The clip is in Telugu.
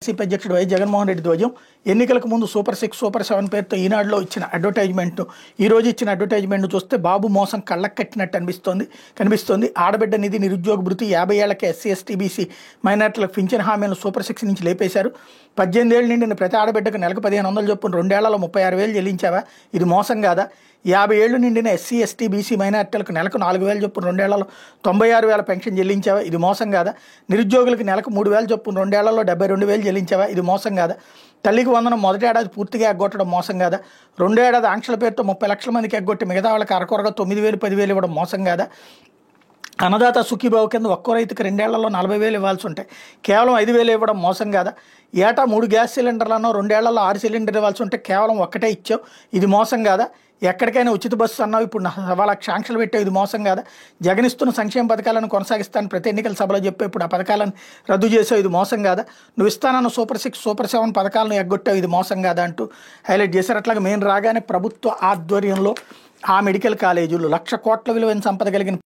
వైసీపీ అధ్యక్షుడు వై జగన్మోహన్ రెడ్డి ధ్వజం ఎన్నికలకు ముందు సూపర్ 6 సూపర్ 7 పేరుతో ఈనాడులో ఇచ్చిన అడ్వర్టైజ్మెంట్ ఈ రోజు ఇచ్చిన అడ్వర్టైజ్మెంట్ చూస్తే బాబు మోసం కళ్ళకు కట్టినట్టు కనిపిస్తోంది. ఆడబిడ్డ నిధి, నిరుద్యోగ భృతి, 50 ఏళ్లకే ఎస్సీ ఎస్టీ బీసీ మైనార్టీలకు పింఛన్ హామీలను సూపర్ 6 నుంచి లేపేశారు. 18 ఏళ్ళు నిండిన ప్రతి ఆడబిడ్డకు నెలకు 1500 చొప్పున 2 ఏళ్లలో 36,000 చెల్లించావా? ఇది మోసం కాదా? 50 ఏళ్లు నిండిన ఎస్సీ ఎస్టీ బీసీ మైనార్టీలకు నెలకు 4,000 చొప్పున 2 ఏళ్లలో 96,000 పెన్షన్ చెల్లించావా? ఇది మోసం కాదా? నిరుద్యోగులకు నెలకు 3,000 చొప్పున 2 ఏళ్లలో 72,000 చెల్లించావా? ఇది మోసం కాదా? తల్లికి వందనం మొదటి ఏడాది పూర్తిగా ఎగ్గొట్టడం మోసం కాదా? 2వ ఏడాది ఆంక్షల పేరుతో 30 లక్షల మందికి ఎగ్గొట్టి మిగతా వాళ్ళకి అరకొరగా 9,000 10,000 ఇవ్వడం మోసం కాదా? అన్నదాత సుఖీబాబు కింద ఒక్కో రైతుకి 2 ఏళ్లలో 40,000 ఇవ్వాల్సి ఉంటాయి, కేవలం 5,000 ఇవ్వడం మోసం కాదా? ఏటా 3 గ్యాస్ సిలిండర్లను 2 ఏళ్లలో 6 సిలిండర్ ఇవ్వాల్సి ఉంటే కేవలం ఒక్కటే ఇచ్చావు, ఇది మోసం కాదా? ఎక్కడికైనా ఉచిత బస్సు అన్నావు, ఇప్పుడు 1,00,000 ఆంక్షలు పెట్టావు, ఇది మోసం కాదా? జగన్ ఇస్తున్న సంక్షేమ పథకాలను కొనసాగిస్తాను ప్రతి ఎన్నికల సభలో చెప్పే ఇప్పుడు ఆ పథకాలను రద్దు చేసావు, ఇది మోసం కాదా? నువ్వు ఇస్తానన్న సూపర్ 6 సూపర్ 7 పథకాలను ఎగ్గొట్టావు, ఇది మోసం కాదా అంటూ హైలైట్ చేశారు. అట్లాగే మేము రాగానే ప్రభుత్వ ఆధ్వర్యంలో ఆ మెడికల్ కాలేజీలు 1,00,000 కోట్ల విలువైన సంపద కలిగిన